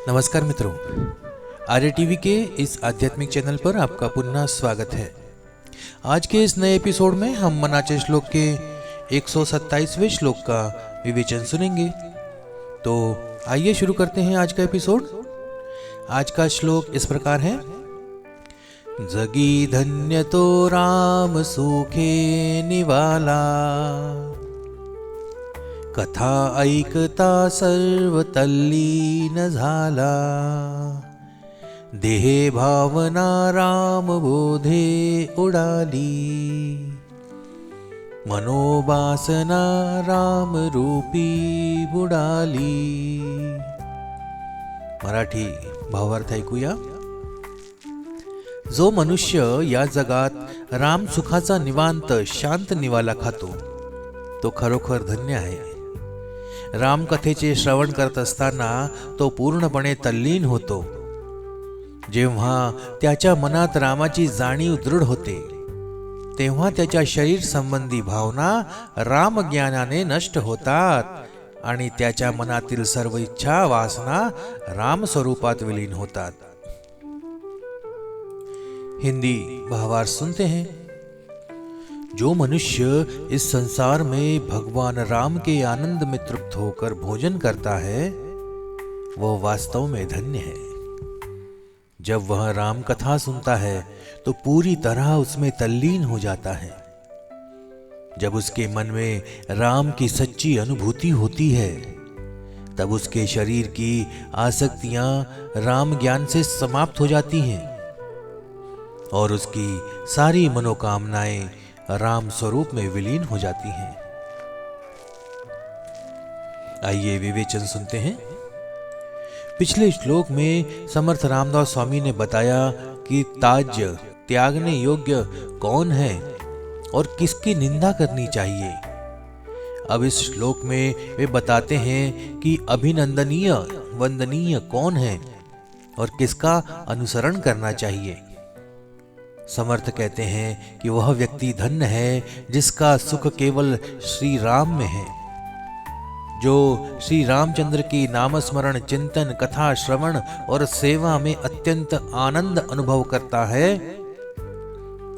नमस्कार मित्रों, आर्य टीवी के इस आध्यात्मिक चैनल पर आपका पुनः स्वागत है। आज के इस नए एपिसोड में हम मनाचे श्लोक के 127वें श्लोक का विवेचन सुनेंगे। तो आइए शुरू करते हैं आज का एपिसोड। आज का श्लोक इस प्रकार है। जगी धन्य तो राम सुखे निवाला, कथा ऐकता सर्व तल्लीन झाला, देहे भावना राम बोधे उडाली, मनोवासना राम रूपी बुडाली। मराठी भावार्थ ऐकूया। जो मनुष्य या जगात राम सुखाचा निवांत शांत निवाला खातो तो खरोखर धन्य आहे। राम कथेचे श्रवण करत असताना तो पूर्णपणे तल्लीन होतो। जेव्हा त्याच्या मनात रामाची जाणीव दृढ होते तेव्हा त्याच्या शरीर संबंधी भावना राम ज्ञानाने नष्ट होतात आणि त्याच्या मनातील सर्व इच्छा वासना राम स्वरूपात विलीन होतात। हिंदी भावार्थ सुनते हैं। जो मनुष्य इस संसार में भगवान राम के आनंद में तृप्त होकर भोजन करता है वह वास्तव में धन्य है। जब वह राम कथा सुनता है तो पूरी तरह उसमें तल्लीन हो जाता है। जब उसके मन में राम की सच्ची अनुभूति होती है तब उसके शरीर की आसक्तियां राम ज्ञान से समाप्त हो जाती हैं और उसकी सारी मनोकामनाएं राम स्वरूप में विलीन हो जाती हैं। आइए विवेचन सुनते हैं। पिछले श्लोक में समर्थ रामदास स्वामी ने बताया कि त्याज्य त्यागने योग्य कौन है और किसकी निंदा करनी चाहिए। अब इस श्लोक में वे बताते हैं कि अभिनंदनीय वंदनीय कौन है और किसका अनुसरण करना चाहिए। समर्थ कहते हैं कि वह व्यक्ति धन्य है जिसका सुख केवल श्री राम में है, जो श्री रामचंद्र की नामस्मरण चिंतन कथा श्रवण और सेवा में अत्यंत आनंद अनुभव करता है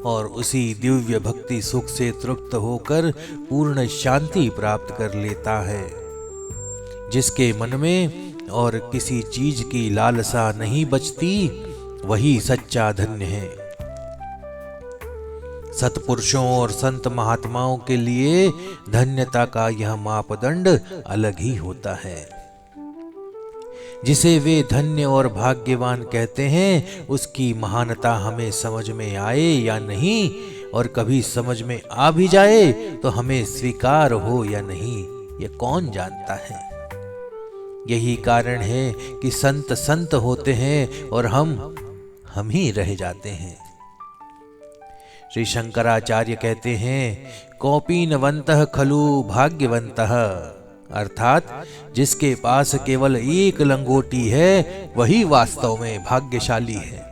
और उसी दिव्य भक्ति सुख से तृप्त होकर पूर्ण शांति प्राप्त कर लेता है। जिसके मन में और किसी चीज की लालसा नहीं बचती वही सच्चा धन्य है। सत्पुरुषों और संत महात्माओं के लिए धन्यता का यह मापदंड अलग ही होता है। जिसे वे धन्य और भाग्यवान कहते हैं उसकी महानता हमें समझ में आए या नहीं और कभी समझ में आ भी जाए तो हमें स्वीकार हो या नहीं यह कौन जानता है। यही कारण है कि संत संत होते हैं और हम ही रह जाते हैं। श्री शंकराचार्य कहते हैं कौपीनवंतः खलु भाग्यवंतः, अर्थात जिसके पास केवल एक लंगोटी है वही वास्तव में भाग्यशाली है।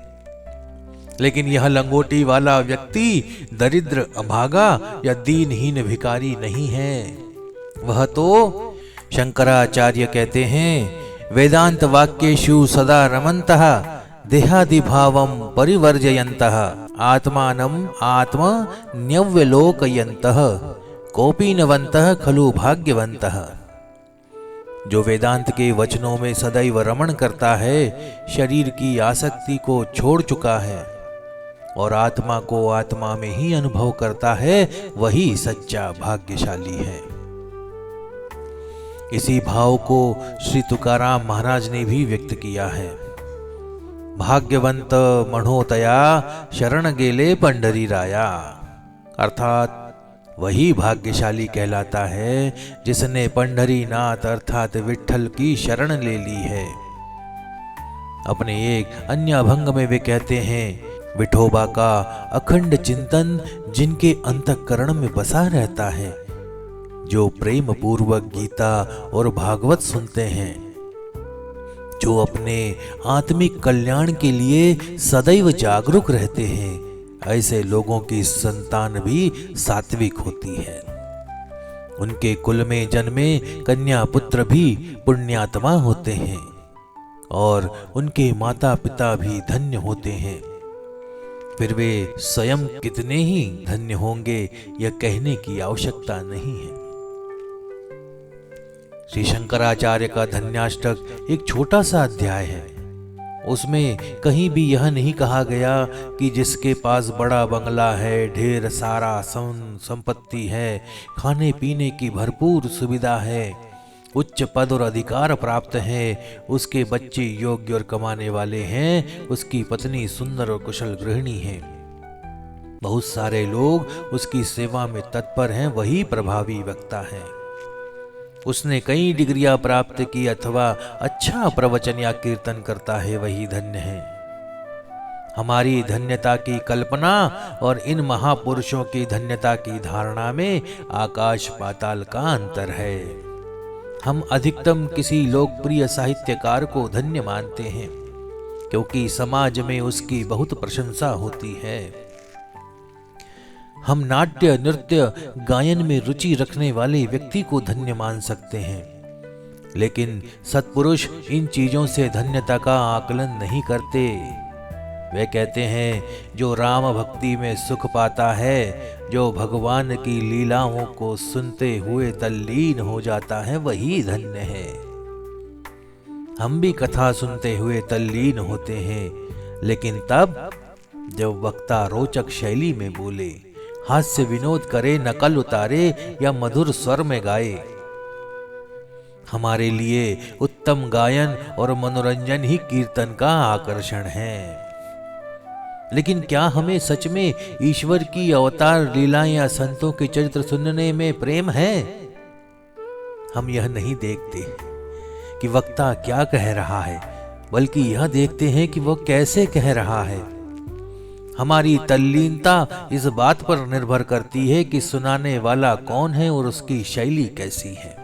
लेकिन यह लंगोटी वाला व्यक्ति दरिद्र अभागा या दीनहीन भिखारी नहीं है। वह तो शंकराचार्य कहते हैं वेदांत वाक्येषु सदा रमन्तः देहादिभावं परिवर्जयन्तः आत्मानं आत्मन्यव्यलोकयन्तः कौपीनवन्तः खलु भाग्यवन्तः। जो वेदांत के वचनों में सदैव रमण करता है, शरीर की आसक्ति को छोड़ चुका है और आत्मा को आत्मा में ही अनुभव करता है वही सच्चा भाग्यशाली है। इसी भाव को श्री तुकाराम महाराज ने भी व्यक्त किया है। भाग्यवंत म्हणोतया शरण गेले पंढरी राया, अर्थात वही भाग्यशाली कहलाता है जिसने पंढरीनाथ अर्थात विठ्ठल की शरण ले ली है। अपने एक अन्य अभंग में वे कहते हैं विठोबा का अखंड चिंतन जिनके अंतःकरण में बसा रहता है, जो प्रेम पूर्वक गीता और भागवत सुनते हैं, जो अपने आत्मिक कल्याण के लिए सदैव जागरूक रहते हैं, ऐसे लोगों की संतान भी सात्विक होती है। उनके कुल में जन्मे कन्या पुत्र भी पुण्यात्मा होते हैं और उनके माता पिता भी धन्य होते हैं, फिर वे स्वयं कितने ही धन्य होंगे यह कहने की आवश्यकता नहीं है। श्री शंकराचार्य का धन्याष्टक एक छोटा सा अध्याय है। उसमें कहीं भी यह नहीं कहा गया कि जिसके पास बड़ा बंगला है, ढेर सारा संपत्ति है, खाने पीने की भरपूर सुविधा है, उच्च पद और अधिकार प्राप्त है, उसके बच्चे योग्य और कमाने वाले हैं, उसकी पत्नी सुंदर और कुशल गृहिणी है, बहुत सारे लोग उसकी सेवा में तत्पर हैं, वही प्रभावी वक्ता है। उसने कई डिग्रियां प्राप्त की अथवा अच्छा प्रवचन या कीर्तन करता है, वही धन्य है। हमारी धन्यता की कल्पना और इन महापुरुषों की धन्यता की धारणा में आकाश पाताल का अंतर है। हम अधिकतम किसी लोकप्रिय साहित्यकार को धन्य मानते हैं क्योंकि समाज में उसकी बहुत प्रशंसा होती है। हम नाट्य, नृत्य, गायन में रुचि रखने वाले व्यक्ति को धन्य मान सकते हैं, लेकिन सत्पुरुष इन चीजों से धन्यता का आकलन नहीं करते। वे कहते हैं जो राम भक्ति में सुख पाता है, जो भगवान की लीलाओं को सुनते हुए तल्लीन हो जाता है, वही धन्य है। हम भी कथा सुनते हुए तल्लीन होते हैं, लेकिन तब जब वक्ता रोचक शैली में बोले, हास्य विनोद करे, नकल उतारे या मधुर स्वर में गाए। हमारे लिए उत्तम गायन और मनोरंजन ही कीर्तन का आकर्षण है। लेकिन क्या हमें सच में ईश्वर की अवतार लीलाएं या संतों के चरित्र सुनने में प्रेम है? हम यह नहीं देखते कि वक्ता क्या कह रहा है, बल्कि यह देखते हैं कि वह कैसे कह रहा है। हमारी तल्लीनता इस बात पर निर्भर करती है कि सुनाने वाला कौन है और उसकी शैली कैसी है।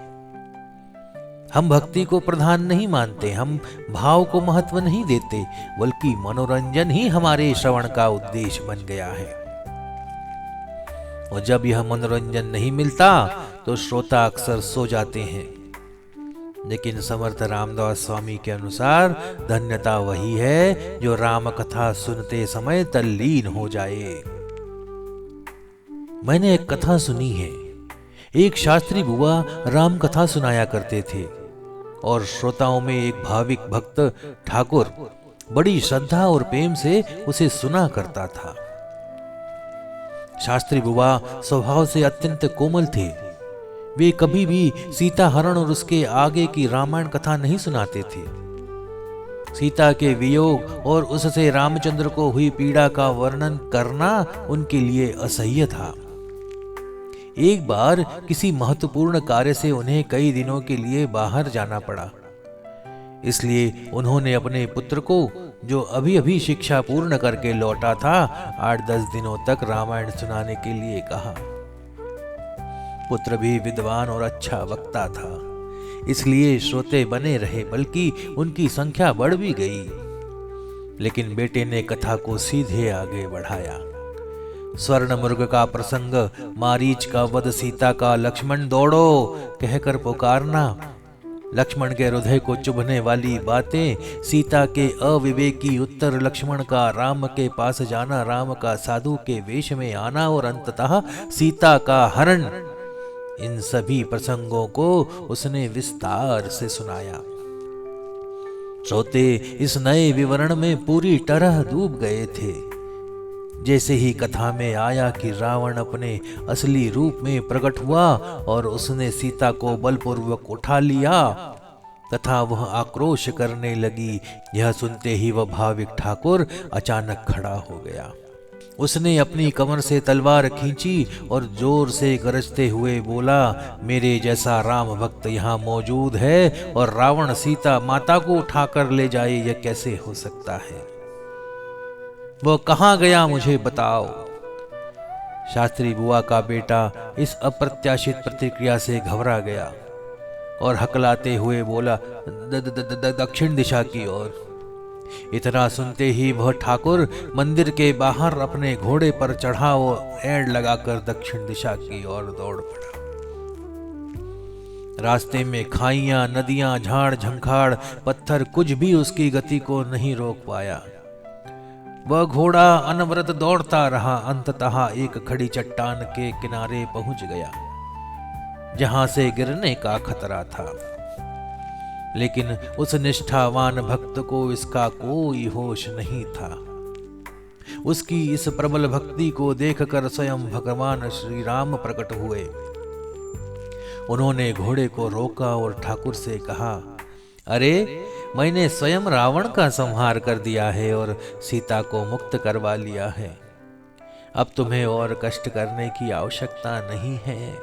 हम भक्ति को प्रधान नहीं मानते, हम भाव को महत्व नहीं देते, बल्कि मनोरंजन ही हमारे श्रवण का उद्देश्य बन गया है। और जब यह मनोरंजन नहीं मिलता तो श्रोता अक्सर सो जाते हैं। लेकिन समर्थ रामदास स्वामी के अनुसार धन्यता वही है जो राम कथा सुनते समय तल्लीन हो जाए। मैंने एक कथा सुनी है। एक शास्त्री बुआ राम कथा सुनाया करते थे और श्रोताओं में एक भाविक भक्त ठाकुर बड़ी श्रद्धा और प्रेम से उसे सुना करता था। शास्त्री बुआ स्वभाव से अत्यंत कोमल थे। वे कभी भी सीता हरण और उसके आगे की रामायण कथा नहीं सुनाते थे। सीता के वियोग और उससे रामचंद्र को हुई पीड़ा का वर्णन करना उनके लिए असह्य था। एक बार किसी महत्वपूर्ण कार्य से उन्हें कई दिनों के लिए बाहर जाना पड़ा। इसलिए उन्होंने अपने पुत्र को, जो अभी अभी शिक्षा पूर्ण करके लौटा था, 8-10 दिनों तक रामायण सुनाने के लिए कहा। पुत्र भी विद्वान और अच्छा वक्ता था, इसलिए श्रोते बने रहे, बल्कि उनकी संख्या बढ़ भी गई। लेकिन बेटे ने कथा को सीधे आगे बढ़ाया। स्वर्णमुर्ग का प्रसंग, मारीच का वध, सीता का लक्ष्मण दौड़ो कहकर पुकारना, लक्ष्मण के हृदय को चुभने वाली बातें, सीता के अविवेकी उत्तर, लक्ष्मण का राम के पास जाना, राम का साधु के वेश में आना और अंततः सीता का हरण, इन सभी प्रसंगों को उसने विस्तार से सुनाया। श्रोते इस नए विवरण में पूरी तरह डूब गए थे। जैसे ही कथा में आया कि रावण अपने असली रूप में प्रकट हुआ और उसने सीता को बलपूर्वक उठा लिया तथा वह आक्रोश करने लगी, यह सुनते ही वह भाविक ठाकुर अचानक खड़ा हो गया। उसने अपनी कमर से तलवार खींची और जोर से गरजते हुए बोला, मेरे जैसा राम भक्त यहाँ मौजूद है और रावण सीता माता को उठाकर ले जाए, यह कैसे हो सकता है? वो कहाँ गया मुझे बताओ। शास्त्री बुआ का बेटा इस अप्रत्याशित प्रतिक्रिया से घबरा गया और हकलाते हुए बोला, दक्षिण दिशा की ओर। इतना सुनते ही वह ठाकुर मंदिर के बाहर अपने घोड़े पर चढ़ा और एड़ लगाकर दक्षिण दिशा की ओर दौड़ पड़ा। रास्ते में खाइयां, नदियां, झाड़ झंखाड़, पत्थर कुछ भी उसकी गति को नहीं रोक पाया। वह घोड़ा अनवरत दौड़ता रहा, अंततः एक खड़ी चट्टान के किनारे पहुंच गया जहां से गिरने का खतरा था। लेकिन उस निष्ठावान भक्त को इसका कोई होश नहीं था। उसकी इस प्रबल भक्ति को देखकर स्वयं भगवान श्री राम प्रकट हुए। उन्होंने घोड़े को रोका और ठाकुर से कहा, अरे, मैंने स्वयं रावण का संहार कर दिया है और सीता को मुक्त करवा लिया है। अब तुम्हें और कष्ट करने की आवश्यकता नहीं है।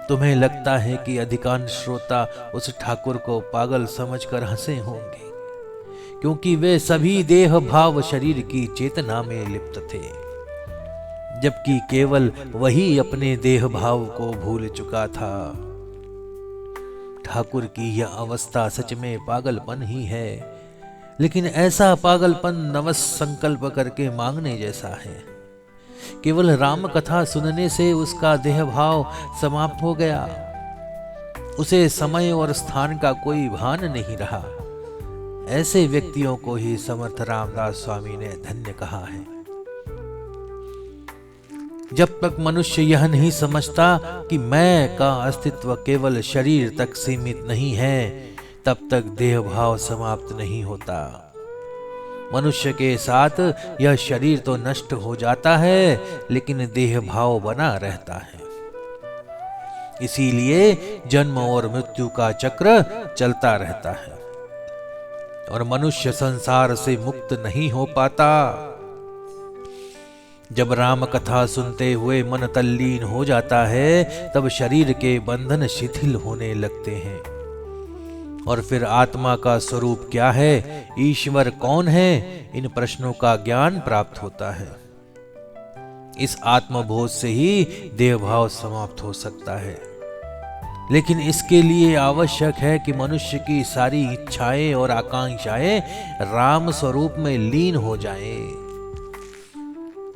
तुम्हें लगता है कि अधिकांश श्रोता उस ठाकुर को पागल समझकर हंसे होंगे, क्योंकि वे सभी देह भाव शरीर की चेतना में लिप्त थे, जबकि केवल वही अपने देह भाव को भूल चुका था। ठाकुर की यह अवस्था सच में पागलपन ही है, लेकिन ऐसा पागलपन नवस संकल्प करके मांगने जैसा है। केवल राम कथा सुनने से उसका देह भाव समाप्त हो गया। उसे समय और स्थान का कोई भान नहीं रहा। ऐसे व्यक्तियों को ही समर्थ रामदास स्वामी ने धन्य कहा है। जब तक मनुष्य यह नहीं समझता कि मैं का अस्तित्व केवल शरीर तक सीमित नहीं है, तब तक देह भाव समाप्त नहीं होता। मनुष्य के साथ यह शरीर तो नष्ट हो जाता है, लेकिन देह भाव बना रहता है। इसीलिए जन्म और मृत्यु का चक्र चलता रहता है और मनुष्य संसार से मुक्त नहीं हो पाता। जब राम कथा सुनते हुए मन तल्लीन हो जाता है, तब शरीर के बंधन शिथिल होने लगते हैं और फिर आत्मा का स्वरूप क्या है, ईश्वर कौन है, इन प्रश्नों का ज्ञान प्राप्त होता है। इस आत्मबोध से ही देह भाव समाप्त हो सकता है। लेकिन इसके लिए आवश्यक है कि मनुष्य की सारी इच्छाएं और आकांक्षाएं राम स्वरूप में लीन हो जाएं।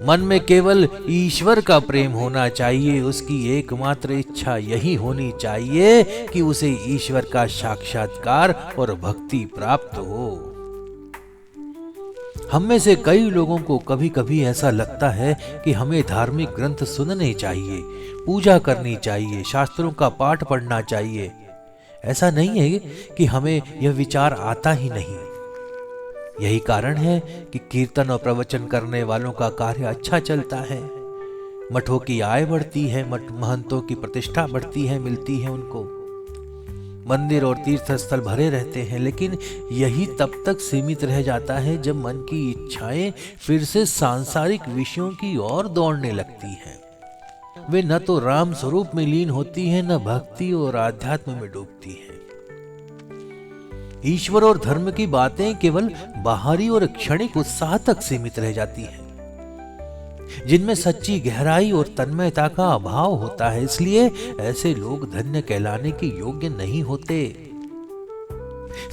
मन में केवल ईश्वर का प्रेम होना चाहिए। उसकी एकमात्र इच्छा यही होनी चाहिए कि उसे ईश्वर का साक्षात्कार और भक्ति प्राप्त हो। हम में से कई लोगों को कभी कभी ऐसा लगता है कि हमें धार्मिक ग्रंथ सुनने चाहिए, पूजा करनी चाहिए, शास्त्रों का पाठ पढ़ना चाहिए। ऐसा नहीं है कि हमें यह विचार आता ही नहीं। यही कारण है कि कीर्तन और प्रवचन करने वालों का कार्य अच्छा चलता है, मठों की आय बढ़ती है, महंतों की प्रतिष्ठा बढ़ती है, मिलती है उनको, मंदिर और तीर्थ स्थल भरे रहते हैं। लेकिन यही तब तक सीमित रह जाता है जब मन की इच्छाएं फिर से सांसारिक विषयों की ओर दौड़ने लगती हैं। वे न तो राम स्वरूप में लीन होती हैं, न भक्ति और आध्यात्म में डूबती हैं। ईश्वर और धर्म की बातें केवल बाहरी और क्षणिक उत्साह तक सीमित रह जाती हैं, जिनमें सच्ची गहराई और तन्मयता का अभाव होता है। इसलिए ऐसे लोग धन्य कहलाने के योग्य नहीं होते।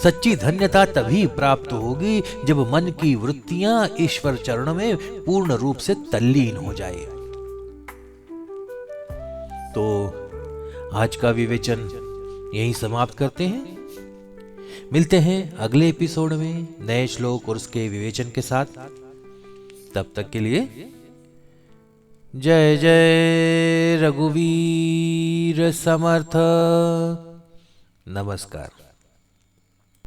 सच्ची धन्यता तभी प्राप्त होगी जब मन की वृत्तियां ईश्वर चरणों में पूर्ण रूप से तल्लीन हो जाए। तो आज का विवेचन यहीं समाप्त करते हैं। मिलते हैं अगले एपिसोड में नए श्लोक और उसके विवेचन के साथ। तब तक के लिए जय जय रघुवीर समर्थ। नमस्कार।